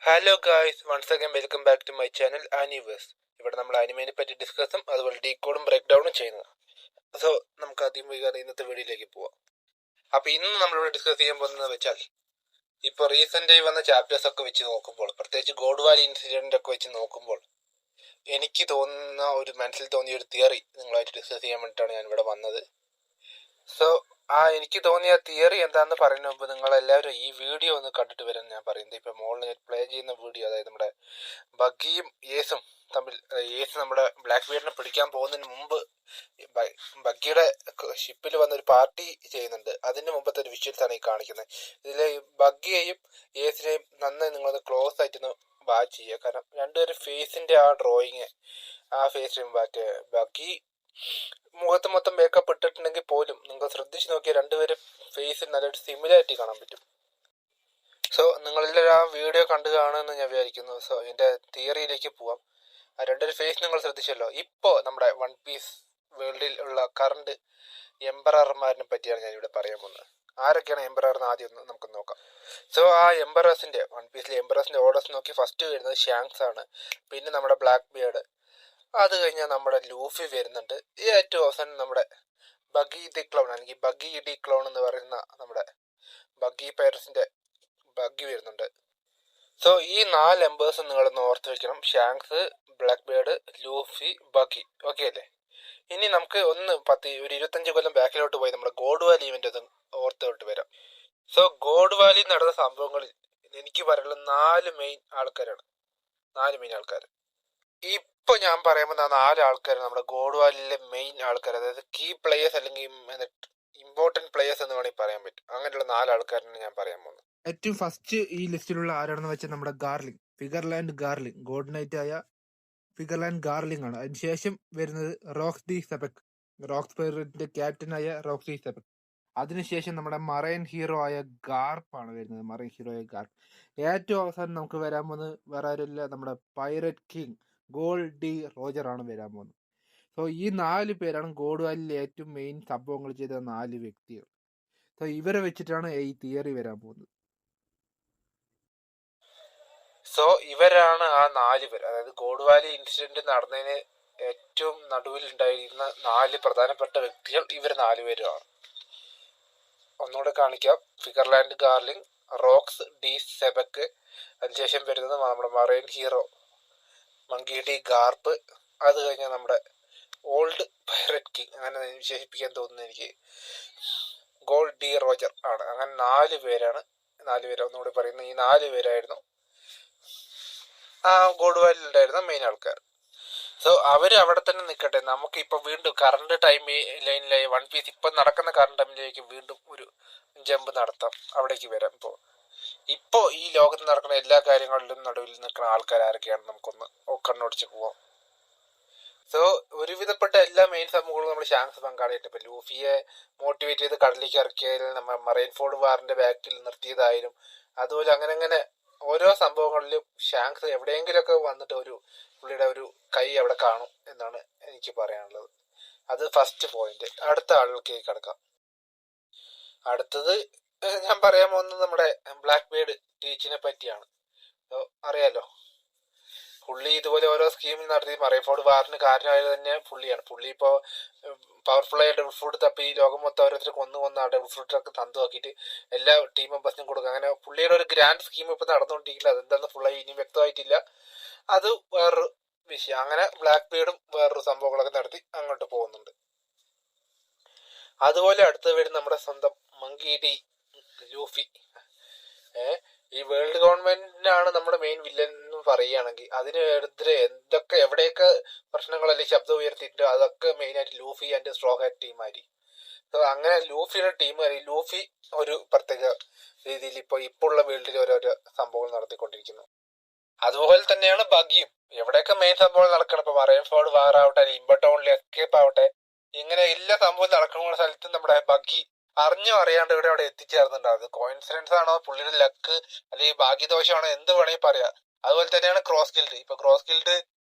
Hello guys, once again welcome back to my channel Aniverse. ഇവിടെ നമ്മൾ അനിമേനെ പറ്റി ഡിസ്കസും അതുപോലെ ഡീകോഡും ബ്രേക്ക് ഡൗണും ചെയ്യുന്നത്. സോ നമുക്ക് ആദ്യം വൈകാതെ ഇന്നത്തെ വീഡിയോയിലേക്ക് പോവാം. അപ്പോൾ ഇന്ന് നമ്മളിവിടെ ഡിസ്കസ് ചെയ്യാൻ പോകുന്നത് വെച്ചാൽ, ഇപ്പോൾ റീസെൻ്റായി വന്ന ചാപ്റ്റേഴ്സ് ഒക്കെ വെച്ച് നോക്കുമ്പോൾ, പ്രത്യേകിച്ച് ഗോഡ് വാലി ഇൻസിഡൻ്റ് ഒക്കെ വെച്ച് നോക്കുമ്പോൾ എനിക്ക് തോന്നുന്ന മനസ്സിൽ തോന്നിയ ഒരു തിയറി നിങ്ങളായിട്ട് ഡിസ്കസ് ചെയ്യാൻ വേണ്ടിയിട്ടാണ് ഞാനിവിടെ വന്നത്. സോ എനിക്ക് തോന്നിയ തിയറി എന്താണെന്ന് പറയുന്ന മുമ്പ് നിങ്ങളെല്ലാവരും ഈ വീഡിയോ ഒന്ന് കണ്ടിട്ട് വരാൻ ഞാൻ പറയുന്നത്. ഇപ്പം മോളിൽ പ്ലേ ചെയ്യുന്ന വീഡിയോ, അതായത് നമ്മുടെ ബഗ്ഗിയും യേസും തമ്മിൽ, യേസ് നമ്മുടെ ബ്ലാക്ക് ബീഡിനെ പിടിക്കാൻ പോകുന്നതിന് മുമ്പ് ബഗ്ഗിയുടെ ഷിപ്പിൽ വന്നൊരു പാർട്ടി ചെയ്യുന്നുണ്ട്. അതിന് മുമ്പത്തെ ഒരു വിഷ്വൽസ് ആണ് ഈ കാണിക്കുന്നത്. ഇതിൽ ബഗ്ഗിയെയും യേസിനെയും നന്നായി നിങ്ങളൊന്ന് ക്ലോസ് ആയിട്ടൊന്ന് വാച്ച് ചെയ്യുക. കാരണം രണ്ടുപേരും ഫേസിൻ്റെ ആ ഡ്രോയിങ്, ആ ഫേസ് മറ്റേ ബഗ്ഗി മുഖത്ത് മൊത്തം മേക്കപ്പ് ഇട്ടിട്ടുണ്ടെങ്കിൽ പോലും നിങ്ങൾ ശ്രദ്ധിച്ച് നോക്കിയാൽ രണ്ടുപേരും ഫേസിൽ നല്ലൊരു സിമിലാരിറ്റി കാണാൻ പറ്റും. സോ നിങ്ങളെല്ലാവരും ആ വീഡിയോ കണ്ടു കാണുമെന്ന് ഞാൻ വിചാരിക്കുന്നു. സോ എൻ്റെ തിയറിയിലേക്ക് പോവാം. ആ രണ്ടൊരു ഫേസ് നിങ്ങൾ ശ്രദ്ധിച്ചല്ലോ. ഇപ്പോൾ നമ്മുടെ വൺ പീസ് വേൾഡിൽ ഉള്ള കറണ്ട് എംപറർമാരിനെ പറ്റിയാണ് ഞാനിവിടെ പറയാൻ പോകുന്നത്. ആരൊക്കെയാണ് എംപറർ എന്ന് ആദ്യം ഒന്ന് നമുക്ക് നോക്കാം. സോ ആ എംപറേഴ്സിൻ്റെ, വൺ പീസിലെ എംപറേഴ്സിൻ്റെ ഓർഡേഴ്സ് നോക്കി ഫസ്റ്റ് വരുന്നത് ഷാങ്ക്സ് ആണ്. പിന്നെ നമ്മുടെ ബ്ലാക്ക് ബിയർഡ്, അത് കഴിഞ്ഞാൽ നമ്മുടെ ലൂഫി വരുന്നുണ്ട്. ഏറ്റവും അവസാനം നമ്മുടെ ബഗ്ഗി ദി ക്ലൗൺ, അല്ലെങ്കിൽ ബഗ്ഗി ഡി ക്ലൗൺ എന്ന് പറയുന്ന നമ്മുടെ ബഗ്ഗി പൈറസിൻ്റെ ബഗ്ഗി വരുന്നുണ്ട്. സോ ഈ 4 എംബേഴ്സ് നിങ്ങളൊന്ന് ഓർത്ത് വെക്കണം. Shanks, black bird, Luffy, buggy. Okay അല്ലേ? ഇനി നമുക്ക് ഒരു 25 കൊല്ലം ബാക്കിലോട്ട് പോയി നമ്മുടെ ഗോഡ് വാലി ഇവന്റ് ഒന്ന് ഓർത്തോട്ട് വരാം. സോ ഗോഡ് വാലി നടന്ന സംഭവങ്ങളിൽ എനിക്ക് പറയാനുള്ള 4 മെയിൻ ആൾക്കാരാണ്. 4 മെയിൻ ആൾക്കാർ. ഇപ്പൊ ഞാൻ പറയുമ്പോൾ 4 ആൾക്കാർ നമ്മുടെ ഗോഡ് വാലിയിലെ മെയിൻ ആൾക്കാർ, അതായത് കീ പ്ലേയേഴ്സ് അല്ലെങ്കിൽ ഇമ്പോർട്ടന്റ് പ്ലേയേഴ്സ് എന്ന് വേണമെങ്കിൽ പറയാൻ പറ്റും. അങ്ങനെയുള്ള 4 ആൾക്കാരാണ് ഞാൻ പറയാൻ പോകുന്നത്. ഏറ്റവും ഫസ്റ്റ് ഈ ലിസ്റ്റിലുള്ള ആരാണെന്ന് വെച്ചാൽ നമ്മുടെ ഗാർലിംഗ്, ഫിഗർലാൻഡ് ഗാർലിംഗ്, ഗോഡ് നൈറ്റ് ആയ ഫിഗർലാൻഡ് ഗാർലിംഗ് ആണ്. അതിനുശേഷം വരുന്നത് റോക്സ് ഡി സെപെക്, റോക്സ് പൈറേറ്റിന്റെ ക്യാപ്റ്റനായ റോക്സ് ഡി സെപെക്. അതിനുശേഷം നമ്മുടെ മറൈൻ ഹീറോ ആയ ഗാർപ്പാണ് വരുന്നത്, മറൈൻ ഹീറോ ആയ ഗാർപ്പ്. ഏറ്റവും അവസാനം നമുക്ക് വരാൻ പോകുന്നത് വേറെ ആരുമില്ല, നമ്മുടെ pirate king Gold D Roger ആണ് വരാൻ പോകുന്നത്. സോ ഈ 4 പേരാണ് ഗോഡ് വാലിയിൽ ഏറ്റവും മെയിൻ സംഭവങ്ങൾ ചെയ്ത 4 വ്യക്തികൾ. സോ ഇവരെ വെച്ചിട്ടാണ് ഈ തിയറി വരാൻ പോകുന്നത്. സോ ഇവരാണ് ആ 4 പേർ, അതായത് ഗോഡ് വാലി ഇൻസിഡന്റ് നടന്നതിന് ഏറ്റവും നടുവിൽ ഉണ്ടായിരുന്ന 4 പ്രധാനപ്പെട്ട വ്യക്തികൾ ഇവർ 4 പേരുമാണ്. ഒന്നുകൂടെ കാണിക്കാം. ഫിഗർലാൻഡ് ഗാർലിംഗ്, റോക്സ് ഡി സെബക്ക്, അതിനുശേഷം വരുന്നത് നമ്മുടെ മറൈൻ ഹീറോ മങ്കി ഡി ഗാർപ്പ്, അത് കഴിഞ്ഞാൽ നമ്മുടെ ഓൾഡ് പൈററ്റ് കിങ്, അങ്ങനെ വിശേഷിപ്പിക്കാൻ തോന്നുന്നു എനിക്ക്, ഗോൾഡ് ഡി റോജർ ആണ്. അങ്ങനെ 4 പേരാണ്. 4 പേര് ഒന്നുകൂടി പറയുന്നു, ഈ 4 പേരായിരുന്നു ആ ഗോഡ് വാലിയിൽ ഉണ്ടായിരുന്ന മെയിൻ ആൾക്കാർ. സോ അവർ അവിടെ തന്നെ നിൽക്കട്ടെ. നമുക്കിപ്പോൾ വീണ്ടും കറണ്ട് ടൈം ലൈനിലായി വൺ പീസ് ഇപ്പം നടക്കുന്ന കറണ്ട് ടൈമിലേക്ക് വീണ്ടും ഒരു ജമ്പ് നടത്താം, അവിടേക്ക് വരാം. ഇപ്പോൾ ഈ ലോകത്ത് നടക്കുന്ന എല്ലാ കാര്യങ്ങളിലും നടുവിൽ നിൽക്കുന്ന ആൾക്കാർ ആരൊക്കെയാണെന്ന് നമുക്കൊന്ന് കണ്ണോടിച്ച് പോവാം. സോ ഒരുവിധപ്പെട്ട എല്ലാ മെയിൻ സംഭവങ്ങളും നമ്മൾ ഷാങ്ക്സ് പങ്കാളിയായിട്ട്, ഇപ്പം ലൂഫിയെ മോട്ടിവേറ്റ് ചെയ്ത് കടലിലേക്ക് ഇറക്കിയാലും നമ്മൾ മറൈൻ ഫോർഡ് വാറിന്റെ ബാക്കിൽ നിർത്തിയതായാലും, അതുപോലെ അങ്ങനെ ഓരോ സംഭവങ്ങളിലും ഷാങ്ക്സ് എവിടെയെങ്കിലുമൊക്കെ വന്നിട്ട് പുള്ളിയുടെ ഒരു കൈ അവിടെ കാണും എന്നാണ് എനിക്ക് പറയാനുള്ളത്. അത് ഫസ്റ്റ് പോയിന്റ്. അടുത്ത ആളുകൾക്ക് കിടക്കാം. അടുത്തത് ഞാൻ പറയാൻ പോകുന്നത് നമ്മുടെ ബ്ലാക്ക് ബേർഡ് ടീച്ചിനെ പറ്റിയാണ്. അറിയാലോ, പുള്ളി ഇതുപോലെ ഓരോ സ്കീമിൽ നടത്തി മറൈൻ ഫോർഡ് വാറിന് കാരണമായത് തന്നെ പുള്ളിയാണ്. പുള്ളി ഇപ്പോൾ പവർഫുൾ ആയ ഡബിൾ ഫ്രൂട്ട് തപ്പി ലോകം മൊത്തം ഓരോരുത്തർ കൊന്നു ആ ഡബിൾ ഫ്രൂട്ടൊക്കെ തന്തുവാക്കിയിട്ട് എല്ലാ ടീം മെമ്പേഴ്സിനും കൊടുക്കുക. അങ്ങനെ പുള്ളിയുടെ ഒരു ഗ്രാൻഡ് സ്കീം ഇപ്പം നടന്നുകൊണ്ടിരിക്കില്ല. അതെന്താണെന്ന് ഫുള്ളായി ഇനി വ്യക്തമായിട്ടില്ല. അത് വേറൊരു വിഷയം. അങ്ങനെ ബ്ലാക്ക് ബീഡും വേറൊരു സംഭവങ്ങളൊക്കെ നടത്തി അങ്ങോട്ട് പോകുന്നുണ്ട്. അതുപോലെ അടുത്ത് വരുന്ന നമ്മുടെ സ്വന്തം മങ്കി ഡി ലൂഫി. ഈ വേൾഡ് ഗവൺമെന്റിനാണ് നമ്മുടെ മെയിൻ വില്ലൻ എന്ന് പറയുകയാണെങ്കിൽ അതിനെതിരെ എവിടെയൊക്കെ പ്രശ്നങ്ങൾ അല്ലെങ്കിൽ ശബ്ദം ഉയർത്തിയിട്ടോ അതൊക്കെ മെയിനായിട്ട് ലൂഫി ആൻഡ് സ്ട്രോ ഹാറ്റ് ടീമായിരിക്കും. അങ്ങനെ ലൂഫിയുടെ ടീം, ലൂഫി ഒരു പ്രത്യേക രീതിയിൽ ഇപ്പോൾ ഉള്ള വേൾഡിൽ ഓരോരോ സംഭവങ്ങൾ നടത്തിക്കൊണ്ടിരിക്കുന്നു. അതുപോലെ തന്നെയാണ് ബഗ്ഗിയും. എവിടെയൊക്കെ മെയിൻ സംഭവങ്ങൾ നടക്കണം, ഇപ്പൊ മറൈൻ ഫോർഡ് വാർ ആവട്ടെ, ലിംബോ ടൗണിൽ എസ്കേപ്പ് ആവട്ടെ, ഇങ്ങനെ എല്ലാ സംഭവം നടക്കുന്ന സ്ഥലത്തും നമ്മുടെ ബഗ്ഗി അറിഞ്ഞോ അറിയാണ്ട് അവിടെ എത്തിച്ചേർന്നുണ്ട്. അത് കോയിൻസിഡൻസ് ആണോ, പുള്ളിയുടെ ലക്ക്, അല്ലെങ്കിൽ ഭാഗ്യദോഷമാണോ, എന്ത് വേണമെങ്കിൽ പറയാം. അതുപോലെ തന്നെയാണ് ക്രോസ് ഗിൽഡ്. ഇപ്പൊ ക്രോസ് ഗിൽഡ്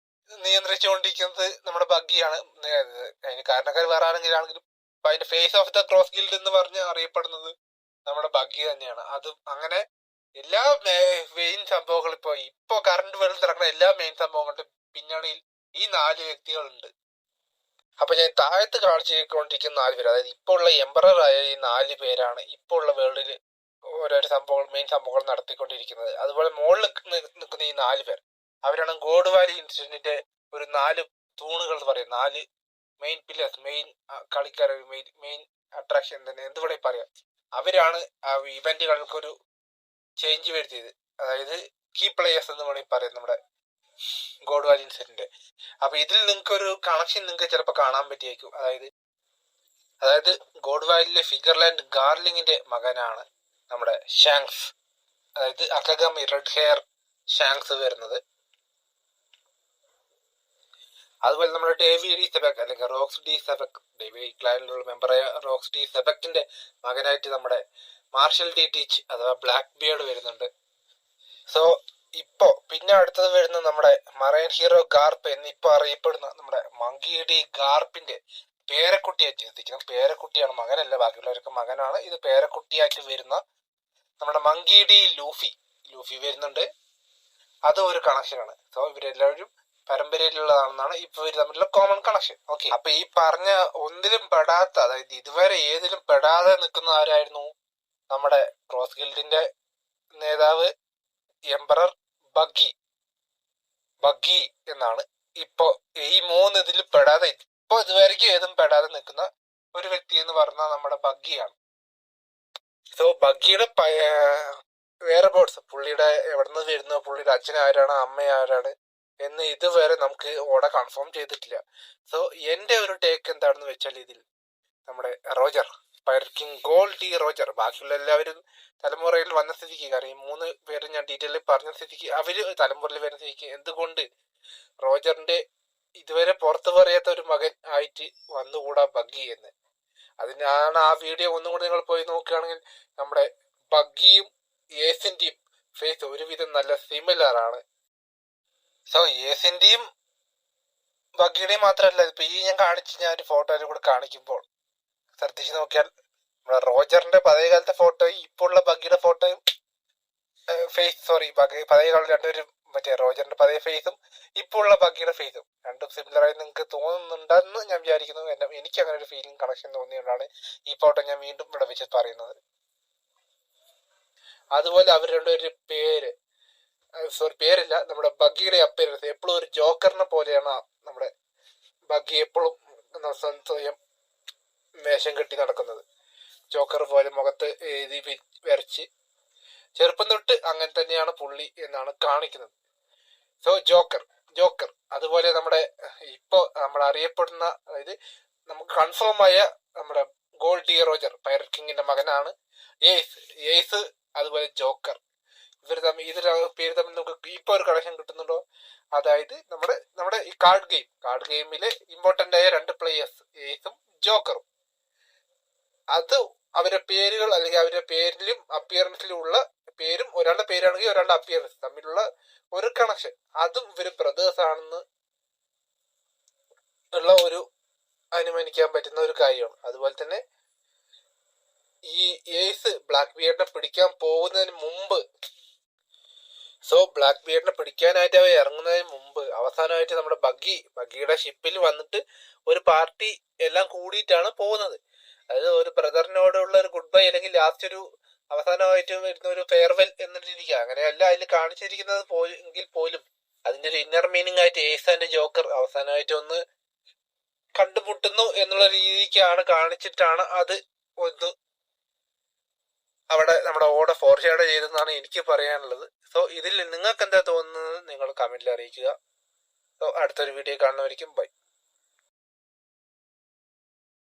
നിയന്ത്രിച്ചുകൊണ്ടിരിക്കുന്നത് നമ്മുടെ ബഗ്ഗിയാണ്. അതിന് കാരണക്കാർ വേറെ ആണെങ്കിലും അതിന്റെ face of the cross guild എന്ന് പറഞ്ഞ് അറിയപ്പെടുന്നത് നമ്മുടെ ബഗ്ഗി തന്നെയാണ്. അത് അങ്ങനെ എല്ലാ മെയിൻ സംഭവങ്ങളും ഇപ്പൊ കറണ്ട് വേൾഡിൽ നടക്കുന്ന എല്ലാ മെയിൻ സംഭവങ്ങളുടെയും പിന്നണിയിൽ ഈ 4 വ്യക്തികളുണ്ട്. അപ്പൊ ഞാൻ താഴത്ത് കാണിച്ചുകൊണ്ടിരിക്കുന്ന 4 പേര്, അതായത് ഇപ്പോൾ ഉള്ള എംപറർ ആയ ഈ 4 പേരാണ് ഇപ്പോൾ ഉള്ള വേൾഡിൽ ഓരോരോ സംഭവങ്ങൾ മെയിൻ സംഭവങ്ങൾ നടത്തിക്കൊണ്ടിരിക്കുന്നത്. അതുപോലെ മുകളിൽ നിൽക്കുന്ന ഈ 4 പേർ, അവരാണ് ഗോഡ് വാലി ഇൻസിഡന്റിന്റെ ഒരു 4 തൂണുകൾ എന്ന് പറയും. 4 മെയിൻ പില്ലേഴ്സ്, മെയിൻ കളിക്കാർ, മെയിൻ അട്രാക്ഷൻ തന്നെ എന്ത് വേണമെങ്കിൽ പറയാം. അവരാണ് ആ ഇവന്റുകൾക്കൊരു ചേഞ്ച് വരുത്തിയത്. അതായത് കീ പ്ലേയേഴ്സ് എന്ന് വേണമെങ്കിൽ പറയാം നമ്മുടെ ഗോഡ് വാലി ഇൻസിഡന്റ്. അപ്പൊ ഇതിൽ നിങ്ങൾക്ക് ഒരു കണക്ഷൻ നിങ്ങൾക്ക് ചിലപ്പോൾ കാണാൻ പറ്റിയേക്കും. അതായത് ഗോഡ് വാലിയിലെ ഫിഗർലാൻഡ് ഗാർലിങ്ങിന്റെ മകനാണ് നമ്മുടെ ഷാങ്സ്, അതായത് അക്കഗമി റെഡ് ഹെയർ ഷാങ്സ് വരുന്നത്. അതുപോലെ നമ്മുടെ ഡേവി ഡി സെബക് അല്ലെങ്കിൽ റോക്സ് ഡി സെബക്, ഡേവി ക്ലാനിലുള്ള മെമ്പറായ റോക്സ് ഡി സെബക്കിന്റെ മകനായിട്ട് നമ്മുടെ മാർഷൽ ഡി ടീച്ച് അഥവാ ബ്ലാക്ക് ബിയർഡ് വരുന്നുണ്ട്. സോ ഇപ്പോ പിന്നെ അടുത്തത് വരുന്ന നമ്മുടെ മറൈൻ ഹീറോ ഗാർപ്പ് എന്നിപ്പോ അറിയപ്പെടുന്ന നമ്മുടെ മങ്കി ഡി ഗാർപ്പിന്റെ പേരക്കുട്ടിയായിട്ട് എത്തിക്കണം. പേരക്കുട്ടിയാണ്, മകനല്ല, ബാക്കിയുള്ളവർക്ക് മകനാണ്. ഇത് പേരക്കുട്ടിയായിട്ട് വരുന്ന നമ്മുടെ മങ്കി ഡി ലൂഫി വരുന്നുണ്ട്. അതും ഒരു കണക്ഷനാണ്. സോ ഇവരെല്ലാവരും പരമ്പരയിലുള്ളതാണെന്നാണ് ഇപ്പൊ ഇവർ തമ്മിലുള്ള കോമൺ കണക്ഷൻ. ഓക്കെ, അപ്പൊ ഈ പറഞ്ഞ ഒന്നിലും പെടാത്ത, അതായത് ഇതുവരെ ഏതിലും പെടാതെ നിൽക്കുന്ന ആരായിരുന്നു? നമ്മുടെ ക്രോസ് ഗിൽഡിന്റെ നേതാവ് എംപറർ ബഗ്ഗി എന്നാണ്. ഇപ്പോ ഈ 3 ഇതിൽ പെടാതെ, ഇപ്പൊ ഇതുവരെയ്ക്കും ഏതും പെടാതെ നിൽക്കുന്ന ഒരു വ്യക്തി എന്ന് പറഞ്ഞാൽ നമ്മുടെ ബഗ്ഗിയാണ്. സോ ബഗ്ഗിയുടെ വേറെ ബോർഡ്സ്, പുള്ളിയുടെ എവിടെ നിന്ന് വരുന്നു, പുള്ളിയുടെ അച്ഛൻ ആരാണ്, അമ്മ ആരാണ് എന്ന് ഇതുവരെ നമുക്ക് ഓടെ കൺഫേം ചെയ്തിട്ടില്ല. സോ എന്റെ ഒരു ടേക്ക് എന്താണെന്ന് വെച്ചാൽ, ഇതിൽ നമ്മുടെ Roger pirate king Gold D Roger, ബാക്കിയുള്ള എല്ലാവരും തലമുറയിൽ വന്ന സ്ഥിതിക്ക്, കാരണം ഈ 3 പേരും ഞാൻ ഡീറ്റെയിൽ പറഞ്ഞ സ്ഥിതിക്ക് അവര് തലമുറയിൽ വരുന്ന സ്ഥിതിക്ക് എന്തുകൊണ്ട് റോജറിന്റെ ഇതുവരെ പുറത്തു പറയാത്ത ഒരു മകൻ ആയിട്ട് വന്നുകൂടാ ബഗ്ഗി എന്ന്. അതിനാണ് ആ വീഡിയോ ഒന്നും കൂടി നിങ്ങൾ പോയി നോക്കുകയാണെങ്കിൽ നമ്മുടെ ബഗ്ഗിയും ഏസിന്റെയും ഫേസ് ഒരുവിധം നല്ല സിമിലർ ആണ്. സോ ഏസിന്റെയും ബഗ്ഗിയുടെയും മാത്രമല്ല, ഇപ്പൊ ഈ ഞാൻ ഒരു ഫോട്ടോയിൽ കൂടെ കാണിക്കുമ്പോൾ ശ്രദ്ധിച്ചു നോക്കിയാൽ നമ്മുടെ റോജറിന്റെ പഴയകാലത്തെ ഫോട്ടോയും ഇപ്പോൾ ഉള്ള ബഗ്ഗിയുടെ ഫോട്ടോയും പഴയകാലം രണ്ടുപേരും, മറ്റേ റോജറിന്റെ പഴയ ഫേസും ഇപ്പോൾ ഉള്ള ബഗ്ഗിയുടെ ഫേസും രണ്ടും സിമിലർ ആയി നിങ്ങൾക്ക് തോന്നുന്നുണ്ടെന്ന് ഞാൻ വിചാരിക്കുന്നു. എനിക്ക് അങ്ങനെ ഒരു ഫീലിംഗ് കണക്ഷൻ തോന്നിയുകൊണ്ടാണ് ഈ ഫോട്ടോ ഞാൻ വീണ്ടും ഇവിടെ വെച്ച് പറയുന്നത്. അതുപോലെ അവർ രണ്ടുപേരുടെ പേരില്ല, നമ്മുടെ ബഗ്ഗിയുടെ അപ്പിയറൻസ് എപ്പോഴും ഒരു ജോക്കറിനെ പോലെയാണ്. നമ്മുടെ ബഗ്ഗി എപ്പോഴും സ്വയം വേഷം കെട്ടി നടക്കുന്നത്, ജോക്കർ പോലെ മുഖത്ത് എഴുതി വരച്ച്, ചെറുപ്പം തൊട്ട് അങ്ങനെ തന്നെയാണ് പുള്ളി എന്നാണ് കാണിക്കുന്നത്. സോ ജോക്കർ അതുപോലെ നമ്മുടെ ഇപ്പോ നമ്മൾ അറിയപ്പെടുന്ന, അതായത് നമുക്ക് കൺഫേം ആയ നമ്മുടെ ഗോൾഡ് ഡി റോജർ പൈററ്റ് കിങ്ങിന്റെ മകനാണ് ഏസ്. അതുപോലെ ജോക്കർ, ഇതിന്റെ പേര് തമ്മിൽ നമുക്ക് ഇപ്പൊ ഒരു കണക്ഷൻ കിട്ടുന്നുണ്ടോ? അതായത് നമ്മുടെ ഈ കാർഡ് ഗെയിമിലെ ഇമ്പോർട്ടന്റ് ആയ 2 പ്ലേയേഴ്സ് ഏസും ജോക്കറും, അത് അവരുടെ പേരുകൾ അല്ലെങ്കിൽ അവരുടെ പേരിലും അപ്പിയറൻസിലും ഉള്ള പേരും ഒരാളുടെ പേരാണെങ്കിൽ ഒരാളുടെ അപ്പിയറൻസ് തമ്മിലുള്ള ഒരു കണക്ഷൻ, അതും ഇവര് ബ്രദേഴ്സ് ആണെന്ന് ഉള്ള ഒരു അനുമാനിക്കാൻ പറ്റുന്ന ഒരു കാര്യമാണ്. അതുപോലെ തന്നെ ഈ ഏസ് ബ്ലാക്ക് ബിയർഡിനെ പിടിക്കാൻ പോകുന്നതിന് മുമ്പ്, ബ്ലാക്ക് ബിയർഡിനെ പിടിക്കാനായിട്ട് അവർ ഇറങ്ങുന്നതിന് മുമ്പ് അവസാനമായിട്ട് നമ്മുടെ ബഗ്ഗിയുടെ ഷിപ്പിൽ വന്നിട്ട് ഒരു പാർട്ടി എല്ലാം കൂടിയിട്ടാണ് പോകുന്നത്. അതായത് ഒരു ബ്രദറിനോടുള്ള ഒരു ഗുഡ് ബൈ, അല്ലെങ്കിൽ ലാസ്റ്റ് ഒരു അവസാനമായിട്ട് വരുന്ന ഒരു ഫെയർവെൽ എന്നിട്ടിരിക്കുക, അങ്ങനെയല്ല അതിൽ കാണിച്ചിരിക്കുന്നത് എങ്കിൽ പോലും അതിന്റെ ഒരു ഇന്നർ മീനിങ് ആയിട്ട് ഏസ് ആൻഡ് ജോക്കർ അവസാനമായിട്ട് ഒന്ന് കണ്ടുമുട്ടുന്നു എന്നുള്ള രീതിക്കാണ് കാണിച്ചിട്ടാണ് അത് ഒന്ന് അവിടെ നമ്മുടെ ഓടെ ഫോർഷാഡോ ചെയ്തെന്നാണ് എനിക്ക് പറയാനുള്ളത്. സോ ഇതിൽ നിങ്ങൾക്ക് എന്താ തോന്നുന്നത് നിങ്ങൾ കമന്റിൽ അറിയിക്കുക. സോ അടുത്തൊരു വീഡിയോ കാണുന്നവരിക്കും ബൈ.